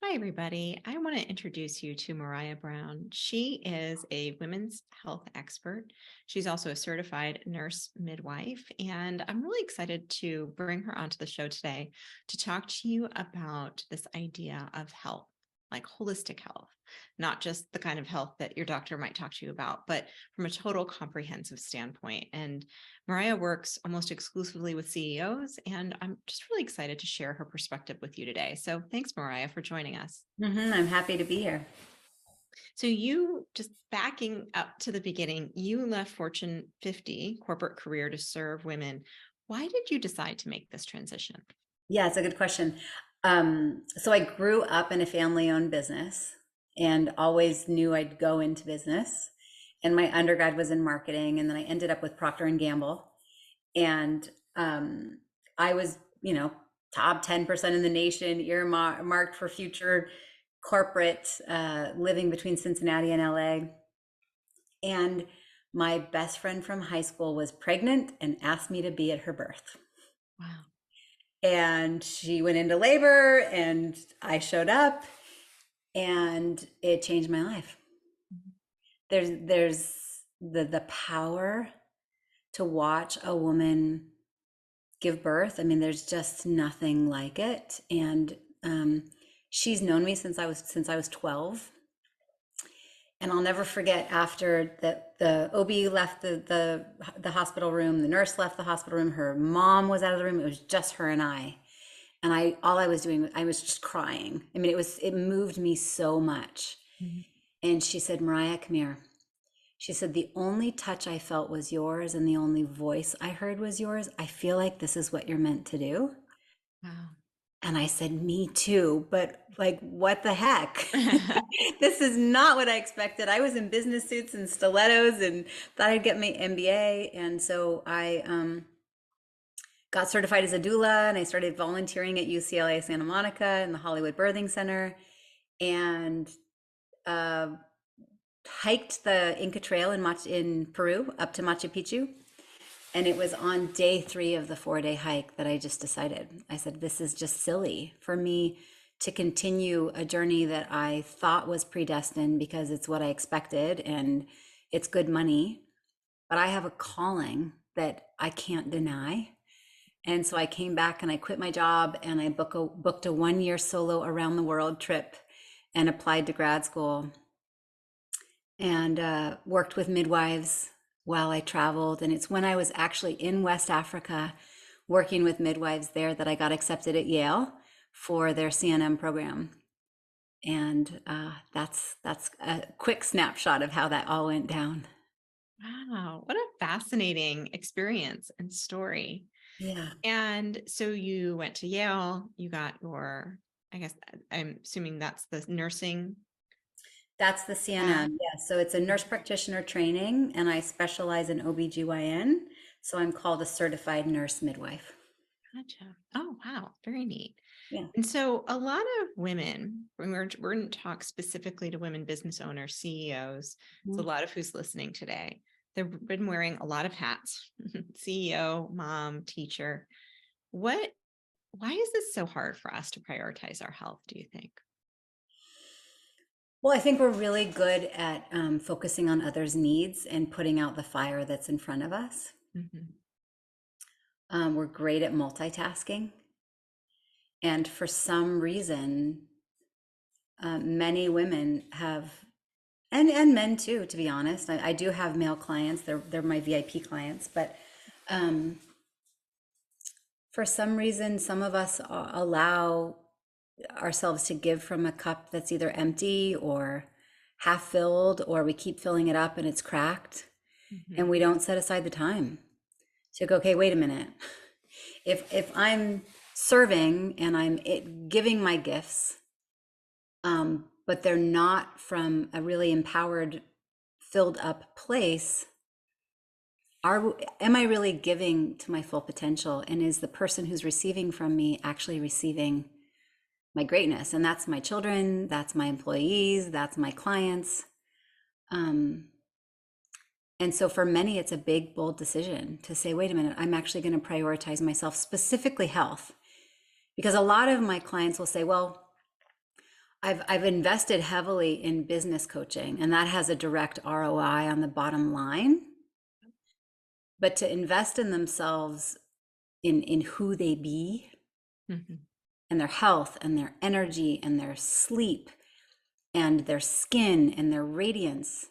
Hi, everybody. I want to introduce you to Maraya Brown. She is a women's health expert. She's also a certified nurse midwife. And I'm really excited to bring her onto the show today to talk to you about this idea of health, like holistic health, not just the kind of health that your doctor might talk to you about, but from a total comprehensive standpoint. And Maraya works almost exclusively with CEOs, and I'm just really excited to share her perspective with you today. So thanks, Maraya, for joining us. I'm happy to be here. So you, just backing up to the beginning, you left Fortune 50 corporate career to serve women. Why did you decide to make this transition? Yeah, it's a good question. So I grew up in a family-owned business and always knew I'd go into business. And my undergrad was in marketing, and then I ended up with Procter and Gamble. And I was, top 10% in the nation, earmarked for future corporate, living between Cincinnati and LA. And my best friend from high school was pregnant and asked me to be at her birth. Wow. And she went into labor and I showed up and it changed my life. There's the power to watch a woman give birth. I mean, there's just nothing like it. And she's known me since I was 12. And I'll never forget, after the OB left the hospital room, the nurse left the hospital room, her mom was out of the room. It was just her and I. And all I was doing, I was just crying. I mean, it moved me so much. Mhm. And she said, "Maraya, come here." She said, "The only touch I felt was yours, and the only voice I heard was yours. I feel like this is what you're meant to do." Wow. And I said, "Me too, but like, what the heck?" This is not what I expected. I was in business suits and stilettos and thought I'd get my MBA. And so I got certified as a doula, and I started volunteering at UCLA Santa Monica in the Hollywood Birthing Center, and uh, hiked the Inca Trail in Peru up to Machu Picchu. And it was on day 3 of the 4-day hike that I just decided. I said, this is just silly for me to continue a journey that I thought was predestined because it's what I expected and it's good money. But I have a calling that I can't deny. And so I came back and I quit my job and I booked a 1-year solo around the world trip and applied to grad school and worked with midwives while I traveled. And it's when I was actually in West Africa working with midwives there that I got accepted at Yale for their CNM program. And that's a quick snapshot of how that all went down. Wow. What a fascinating experience and story. Yeah. And so you went to Yale, you got your, I guess I'm assuming that's the nursing. That's the CNM. Yeah. So it's a nurse practitioner training, and I specialize in OBGYN. So I'm called a certified nurse midwife. Gotcha. Oh, wow. Very neat. Yeah. And so a lot of women, when we're going to talk specifically to women business owners, CEOs, it's a lot of who's listening today. They've been wearing a lot of hats, CEO, mom, teacher. What, why is this so hard for us to prioritize our health, do you think? Well, I think we're really good at focusing on others' needs and putting out the fire that's in front of us. Mhm. We're great at multitasking. And for some reason, many women have, and men too, to be honest. I do have male clients, they're my VIP clients, but um, for some reason, some of us allow ourselves to give from a cup that's either empty or half filled, or we keep filling it up and it's cracked, and Mhm. we don't set aside the time to go, okay, wait a minute. If I'm serving and giving my gifts, but they're not from a really empowered, filled up place, am I really giving to my full potential? And is the person who's receiving from me actually receiving my greatness? And that's my children, that's my employees, that's my clients. And so for many, it's a big, bold decision to say, wait a minute, I'm actually going to prioritize myself, specifically health. Because a lot of my clients will say, well, I've invested heavily in business coaching, and that has a direct ROI on the bottom line. But to invest in themselves, in who they be, Mhm. and their health and their energy and their sleep and their skin and their radiance,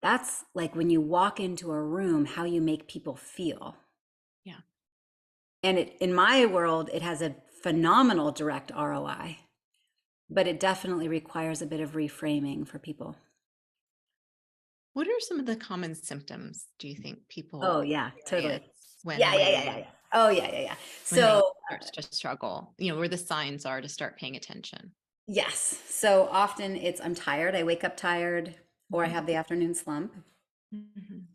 that's like when you walk into a room, how you make people feel. Yeah. And in my world, it has a phenomenal direct ROI, but it definitely requires a bit of reframing for people. What are some of the common symptoms do you think people Oh yeah, totally. experience when Yeah, yeah, yeah, yeah, they yeah. Oh yeah, yeah, yeah. when they So start to struggle, where the signs are to start paying attention? yes. So often it's I'm tired, I wake up tired, or I Mhm. have the afternoon slump. Mhm.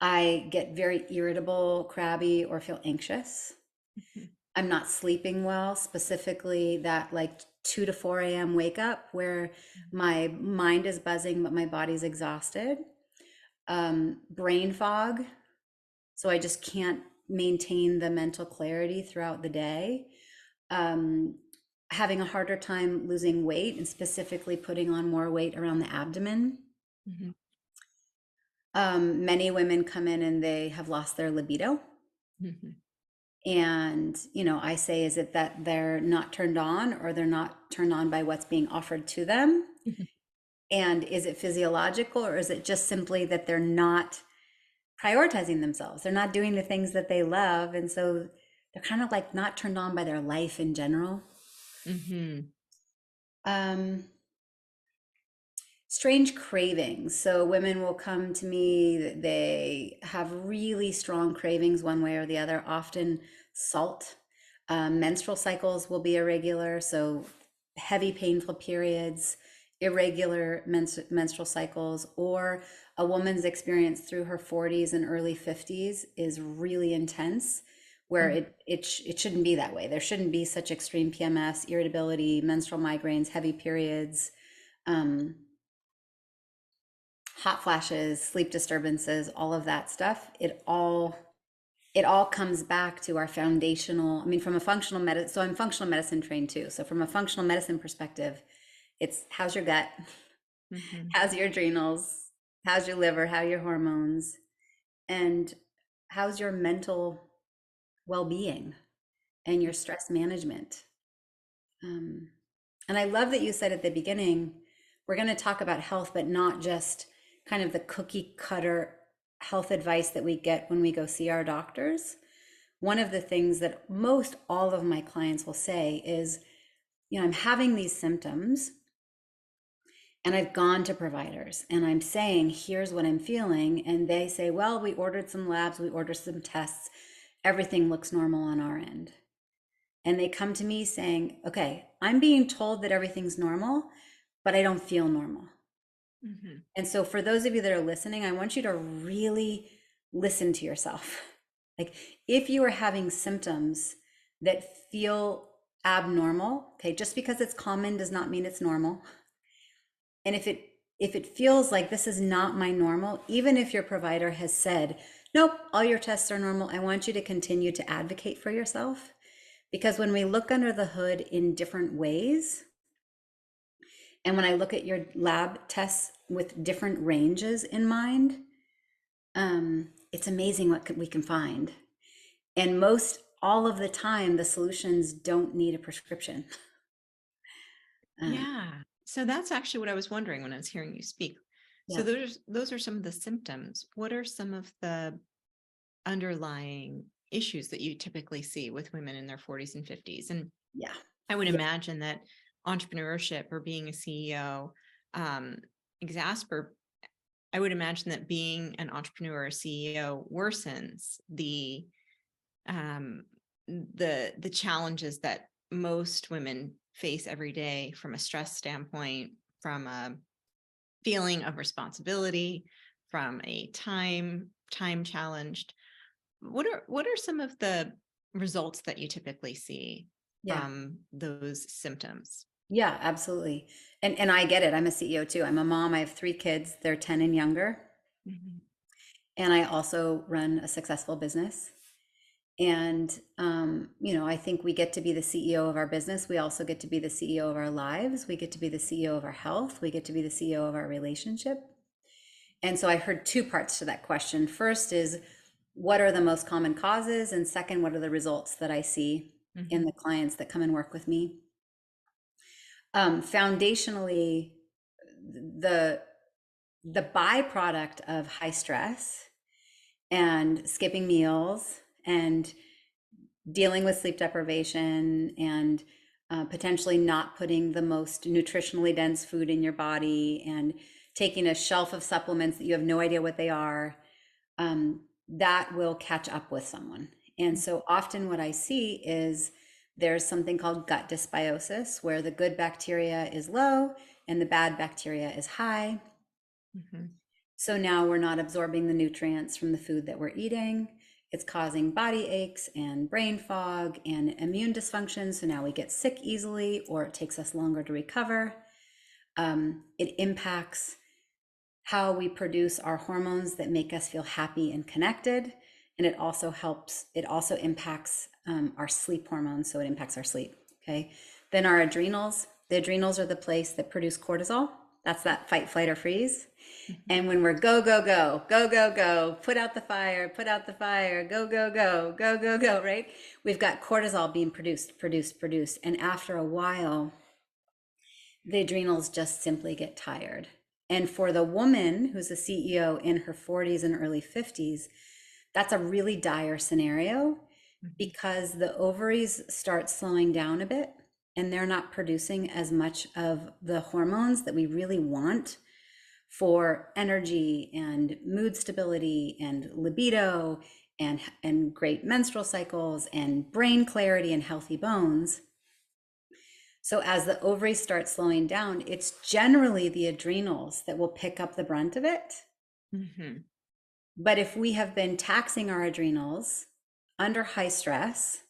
I get very irritable, crabby, or feel anxious. Mhm. I'm not sleeping well, specifically that like 2 to 4 a.m. wake up where my mind is buzzing, but my body's exhausted. Brain fog. So I just can't maintain the mental clarity throughout the day. Um, Having a harder time losing weight and specifically putting on more weight around the abdomen. Mhm. Many women come in and they have lost their libido. Mhm. And, I say, is it that they're not turned on or they're not turned on by what's being offered to them? Mhm. And is it physiological or is it just simply that they're not prioritizing themselves? They're not doing the things that they love. And so they're kind of like not turned on by their life in general. Mhm. Um, Strange cravings. So women will come to me, they have really strong cravings one way or the other, often salt. Menstrual cycles will be irregular, so heavy, painful periods, irregular menstrual cycles, or a woman's experience through her 40s and early 50s is really intense, where Mhm. it shouldn't be that way. There shouldn't be such extreme PMS, irritability, menstrual migraines, heavy periods. Um, Hot flashes, sleep disturbances, all of that stuff, it all comes back to our foundational, I mean, from a functional medicine, so I'm functional medicine trained too. So from a functional medicine perspective, it's how's your gut? Mhm. How's your adrenals? How's your liver? How are your hormones? And how's your mental well-being and your stress management? Um, and I love that you said at the beginning, we're going to talk about health, but not just kind of the cookie cutter health advice that we get when we go see our doctors. One of the things that most all of my clients will say is, I'm having these symptoms and I've gone to providers and I'm saying, here's what I'm feeling. And they say, well, we ordered some labs, we ordered some tests, everything looks normal on our end. And they come to me saying, okay, I'm being told that everything's normal, but I don't feel normal. Mhm. And so, for those of you that are listening, I want you to really listen to yourself. Like, if you are having symptoms that feel abnormal, okay, just because it's common does not mean it's normal. And if it feels like this is not my normal, even if your provider has said, nope, all your tests are normal, I want you to continue to advocate for yourself. Because when we look under the hood in different ways, and when I look at your lab tests with different ranges in mind, it's amazing what we can find. And most all of the time, the solutions don't need a prescription. Um, Yeah. So that's actually what I was wondering when I was hearing you speak. So yeah, those are some of the symptoms. What are some of the underlying issues that you typically see with women in their 40s and 50s? And yeah, I would yeah, imagine that entrepreneurship or being a CEO um, exasper. I would imagine that being an entrepreneur or CEO worsens um, the challenges that most women face every day from a stress standpoint, from a feeling of responsibility, from a time challenged. What are some of the results that you typically see yeah, from those symptoms? yeah, absolutely. And I get it. I'm a CEO too. I'm a mom. I have 3 kids. They're 10 and younger. Mhm. And I also run a successful business. And, I think we get to be the CEO of our business. We also get to be the CEO of our lives. We get to be the CEO of our health. We get to be the CEO of our relationship. And so I heard two parts to that question. First is, what are the most common causes? And second, what are the results that I see in the Mhm. clients that come and work with me? Foundationally, the the byproduct of high stress and skipping meals and dealing with sleep deprivation and potentially not putting the most nutritionally dense food in your body and taking a shelf of supplements that you have no idea what they are, that will catch up with someone. And so often what I see is there's something called gut dysbiosis, where the good bacteria is low and the bad bacteria is high. Mhm. So now we're not absorbing the nutrients from the food that we're eating. It's causing body aches and brain fog and immune dysfunction. So now we get sick easily, or it takes us longer to recover. It impacts how we produce our hormones that make us feel happy and connected. And it also impacts our sleep hormones. So it impacts our sleep. Okay. Then our adrenals, the adrenals are the place that produce cortisol. That's that fight, flight, or freeze. Mhm. And when we're go, go, go, go, go, go, put out the fire, go, go, go, go, go, go, right? We've got cortisol being produced, produced, produced. And after a while, the adrenals just simply get tired. And for the woman who's a CEO in her 40s and early 50s, that's a really dire scenario Mhm. because the ovaries start slowing down a bit and they're not producing as much of the hormones that we really want for energy and mood stability and libido and great menstrual cycles and brain clarity and healthy bones. So as the ovaries start slowing down, it's generally the adrenals that will pick up the brunt of it. Mhm. But if we have been taxing our adrenals under high stress,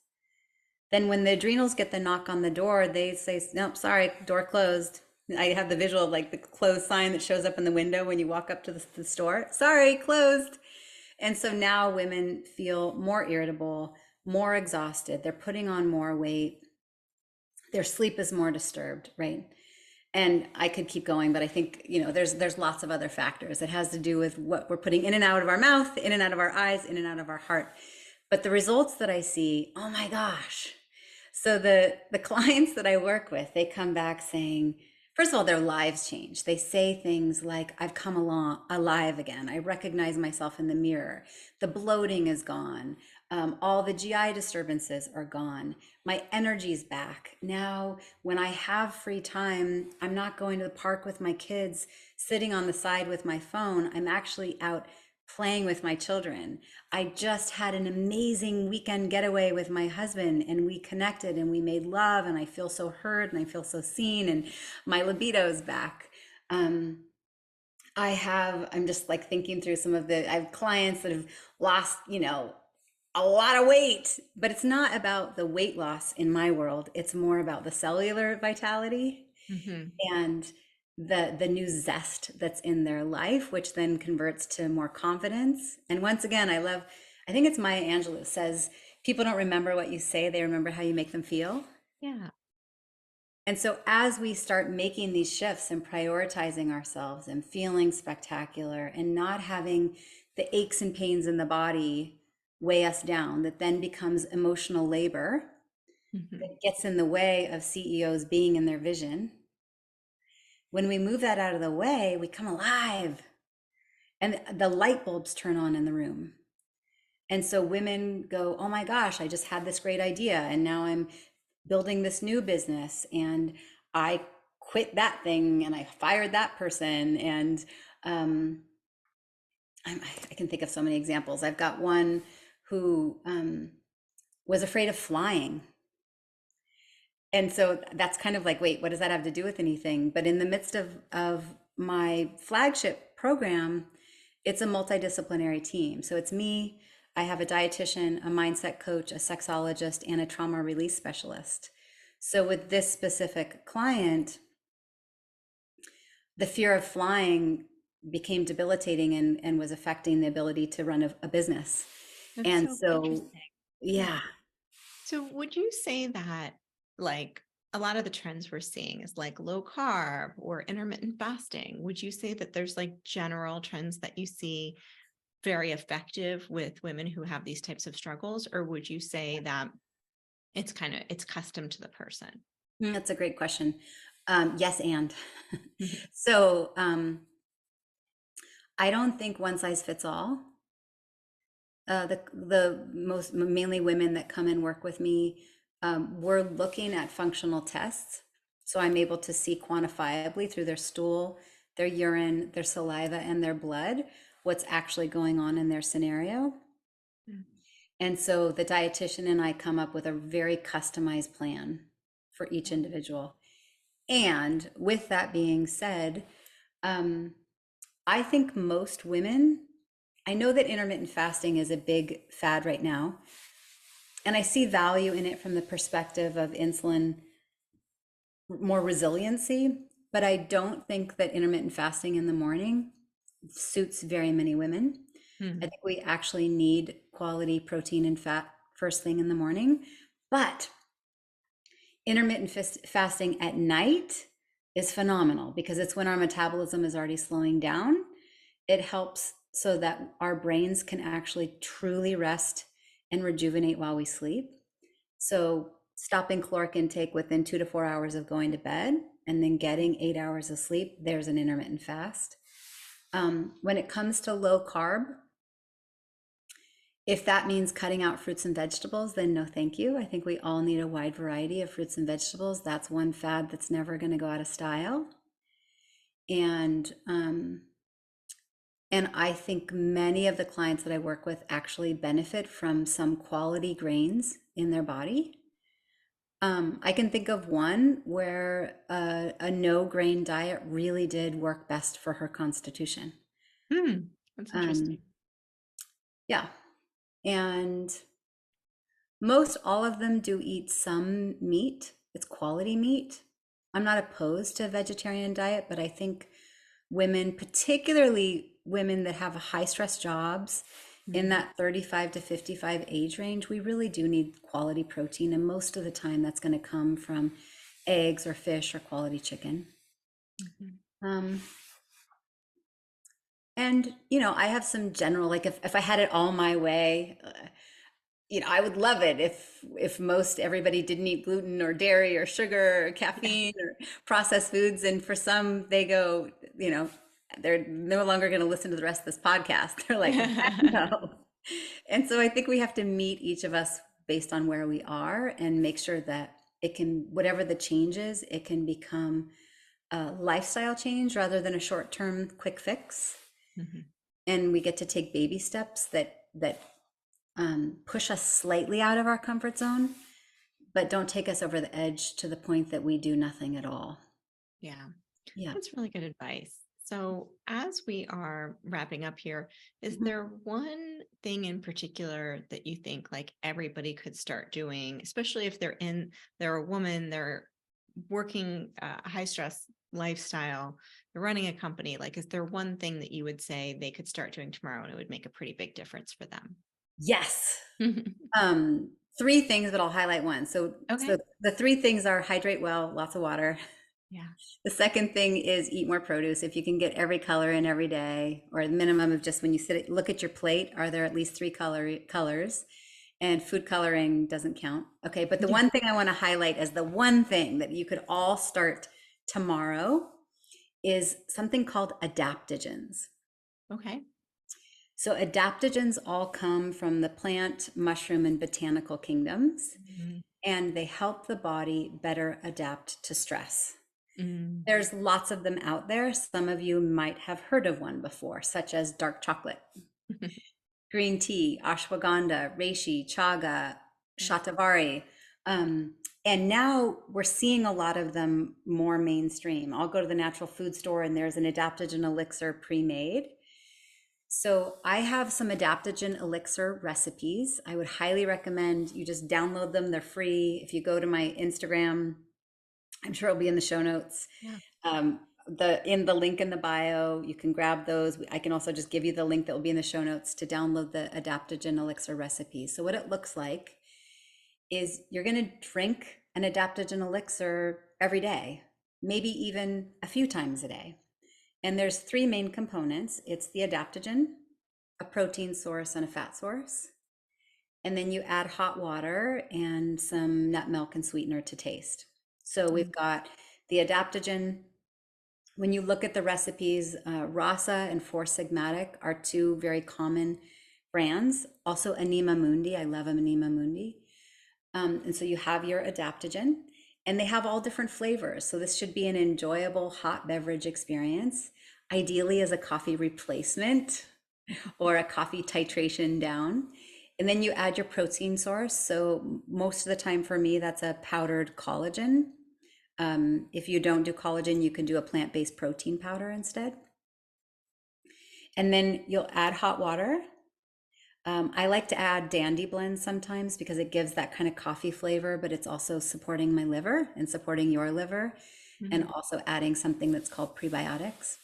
then when the adrenals get the knock on the door, they say, nope, sorry, door closed. I have the visual of like the closed sign that shows up in the window when you walk up to the store. Sorry, closed. And so now women feel more irritable, more exhausted. They're putting on more weight. Their sleep is more disturbed, right? And I could keep going, but I think, there's lots of other factors. It has to do with what we're putting in and out of our mouth, in and out of our eyes, in and out of our heart. But the results that I see, oh my gosh. So the clients that I work with, they come back saying, first of all, their lives change. They say things like, I've come along alive again. I recognize myself in the mirror. The bloating is gone. All the GI disturbances are gone. My energy's back. Now, when I have free time, I'm not going to the park with my kids, sitting on the side with my phone. I'm actually out playing with my children. I just had an amazing weekend getaway with my husband and we connected and we made love and I feel so heard and I feel so seen and my libido is back. Um, I'm just like thinking through I have clients that have lost, a lot of weight, but it's not about the weight loss in my world. It's more about the cellular vitality Mhm. and the new zest that's in their life, which then converts to more confidence. And once again, I think it's Maya Angelou says, people don't remember what you say, they remember how you make them feel. Yeah. And so as we start making these shifts and prioritizing ourselves and feeling spectacular and not having the aches and pains in the body weigh us down, that then becomes emotional labor Mhm. that gets in the way of CEOs being in their vision. When we move that out of the way, we come alive and the light bulbs turn on in the room. And so women go, oh my gosh, I just had this great idea. And now I'm building this new business. And I quit that thing and I fired that person. And um, I can think of so many examples. I've got one who was afraid of flying. And so that's kind of like, wait, what does that have to do with anything? But in the midst of my flagship program, it's a multidisciplinary team. So it's me, I have a dietitian, a mindset coach, a sexologist, and a trauma release specialist. So with this specific client, the fear of flying became debilitating and was affecting the ability to run a business. That's And so so interesting. Yeah. Yeah. So would you say that like a lot of the trends we're seeing is like low carb or intermittent fasting? Would you say that there's like general trends that you see very effective with women who have these types of struggles? Or would you say that it's custom to the person? That's a great question. Yes, and so I don't think one size fits all. The most mainly women that come and work with me, we're looking at functional tests, so I'm able to see quantifiably through their stool, their urine, their saliva, and their blood what's actually going on in their scenario. Mm. And so the dietitian and I come up with a very customized plan for each individual. And with that being said, um, I think most women, I know that intermittent fasting is a big fad right now, and I see value in it from the perspective of insulin, more resiliency, but I don't think that intermittent fasting in the morning suits very many women. I Mm. think we actually need quality protein and fat first thing in the morning, but intermittent fasting at night is phenomenal because it's when our metabolism is already slowing down. It helps so that our brains can actually truly rest and rejuvenate while we sleep. So stopping caloric intake within 2 to 4 hours of going to bed and then getting 8 hours of sleep, there's an intermittent fast. When it comes to low carb, if that means cutting out fruits and vegetables, then no, thank you. I think we all need a wide variety of fruits and vegetables. That's one fad that's never going to go out of style. And I think many of the clients that I work with actually benefit from some quality grains in their body. I can think of one where a no grain diet really did work best for her constitution. Mm. That's Um, interesting. yeah. And most all of them do eat some meat. It's quality meat. I'm not opposed to a vegetarian diet, but I think women, particularly women that have high stress jobs in Mhm. that 35 to 55 age range, we really do need quality protein. And most of the time, that's going to come from eggs or fish or quality chicken. Mhm. Um, and, I have some general, like if I had it all my way, I would love it if most everybody didn't eat gluten or dairy or sugar or caffeine or processed foods. And for some, they go, they're no longer going to listen to the rest of this podcast. They're like, heck no. And so I think we have to meet each of us based on where we are and make sure that it can, whatever the change is, it can become a lifestyle change rather than a short-term quick fix. Mhm. And we get to take baby steps that push us slightly out of our comfort zone, but don't take us over the edge to the point that we do nothing at all. Yeah. Yeah. That's really good advice. So, as we are wrapping up here, is Mhm. there one thing in particular that you think like everybody could start doing, especially if they're a woman, they're working a high stress lifestyle, they're running a company? Like, is there one thing that you would say they could start doing tomorrow and it would make a pretty big difference for them? Yes. Three things, but I'll highlight one. So Okay. the three things are hydrate well, lots of water. Yeah. The second thing is eat more produce. If you can get every color in every day, or a minimum of just when you look at your plate, are there at least three colors? And food coloring doesn't count. Okay, but the Yeah. one thing I want to highlight as the one thing that you could all start tomorrow is something called adaptogens. Okay. So adaptogens all come from the plant, mushroom, and botanical kingdoms, Mhm. and they help the body better adapt to stress. Mm. There's lots of them out there. Some of you might have heard of one before, such as dark chocolate, green tea, ashwagandha, reishi, chaga, Yeah. shatavari. Um, and now we're seeing a lot of them more mainstream. I'll go to the natural food store and there's an adaptogen elixir pre-made. So I have some adaptogen elixir recipes. I would highly recommend you just download them. They're free. If you go to my Instagram, I'm sure it'll be in the show notes. Yeah. the in the link in the bio, you can grab those. I can also just give you the link that will be in the show notes to download the adaptogen elixir recipe. So what it looks like is you're going to drink an adaptogen elixir every day, maybe even a few times a day. And there's three main components. It's the adaptogen, a protein source, and a fat source. And then you add hot water and some nut milk and sweetener to taste. So we've got the adaptogen. When you look at the recipes, Rasa and Four Sigmatic are two very common brands. Also Anima Mundi, I love Anima Mundi. And so you have your adaptogen, and they have all different flavors. So this should be an enjoyable hot beverage experience, ideally as a coffee replacement or a coffee titration down. And then you add your protein source. So most of the time for me, that's a powdered collagen. If you don't do collagen, you can do a plant-based protein powder instead. And then you'll add hot water. I like to add Dandy Blend sometimes because it gives that kind of coffee flavor, but it's also supporting my liver and supporting your liver, and also adding something that's called prebiotics.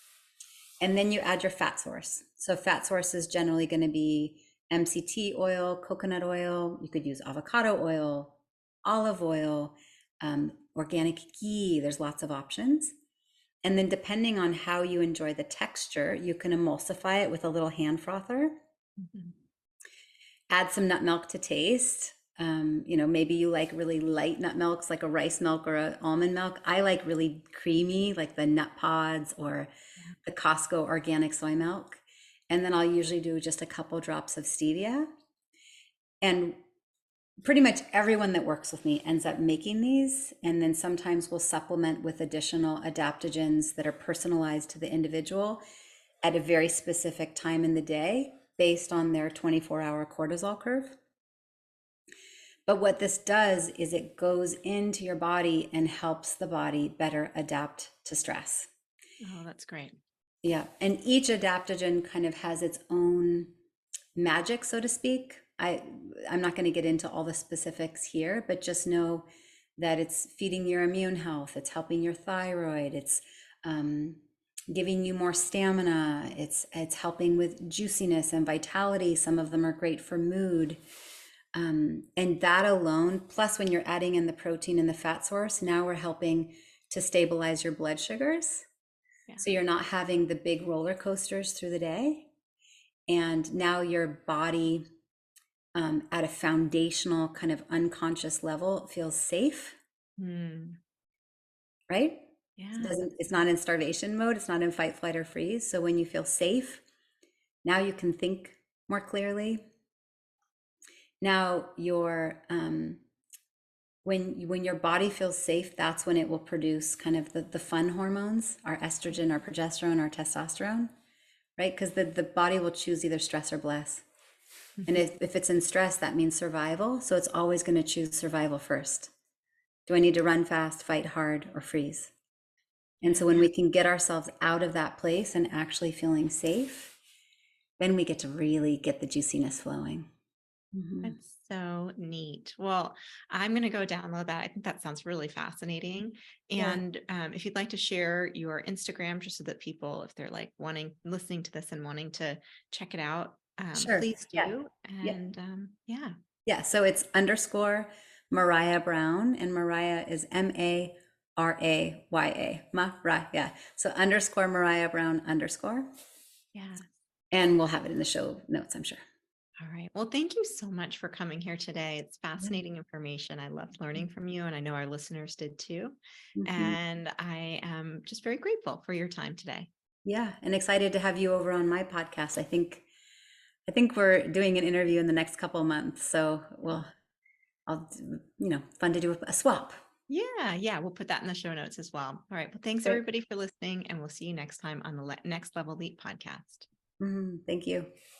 And then you add your fat source. So fat source is generally going to be MCT oil, coconut oil. You could use avocado oil, olive oil, organic ghee. There's lots of options. And then depending on how you enjoy the texture, you can emulsify it with a little hand frother. Add some nut milk to taste. Maybe you like really light nut milks, like a rice milk or a almond milk. I like really creamy, like the Nut Pods or the Costco organic soy milk. And then I'll usually do just a couple drops of stevia. And pretty much everyone that works with me ends up making these. And then sometimes we'll supplement with additional adaptogens that are personalized to the individual at a very specific time in the day based on their 24-hour cortisol curve. But what this does is it goes into your body and helps the body better adapt to stress. Oh, that's great. Yeah. And each adaptogen kind of has its own magic, so to speak. I'm not going to get into all the specifics here, but just know that it's feeding your immune health, it's helping your thyroid, it's giving you more stamina, it's helping with juiciness and vitality. Some of them are great for mood. And that alone, plus when you're adding in the protein and the fat source, now we're helping to stabilize your blood sugars. Yeah. So you're not having the big roller coasters through the day. And now your body, at a foundational kind of unconscious level, feels safe, right? Yeah. It's not in starvation mode. It's not in fight, flight, or freeze. So when you feel safe, now you can think more clearly. Now when your body feels safe, that's when it will produce kind of the fun hormones, our estrogen, our progesterone, our testosterone, right? Because the body will choose either stress or bliss. And if it's in stress, that means survival. So it's always going to choose survival first. Do I need to run fast, fight hard, or freeze? And so when we can get ourselves out of that place and actually feeling safe, then we get to really get the juiciness flowing. That's so neat. Well, I'm going to go download that. I think that sounds really fascinating. Yeah, And if you'd like to share your Instagram, just so that people, if they're like listening to this and wanting to check it out, sure. please Yeah. do. Yeah. And yeah. Yeah. So it's underscore Maraya Brown, and Maraya is Maraya. Maraya. So underscore Maraya Brown underscore. Yeah. And we'll have it in the show notes, I'm sure. All right. Well, thank you so much for coming here today. It's fascinating information. I loved learning from you, and I know our listeners did too. Mhm. And I am just very grateful for your time today. Yeah, and excited to have you over on my podcast. I think we're doing an interview in the next couple of months, so fun to do a swap. Yeah. Yeah. We'll put that in the show notes as well. All right. Well, thanks Great. everybody for listening, and we'll see you next time on the Next Level Leap podcast. Thank you.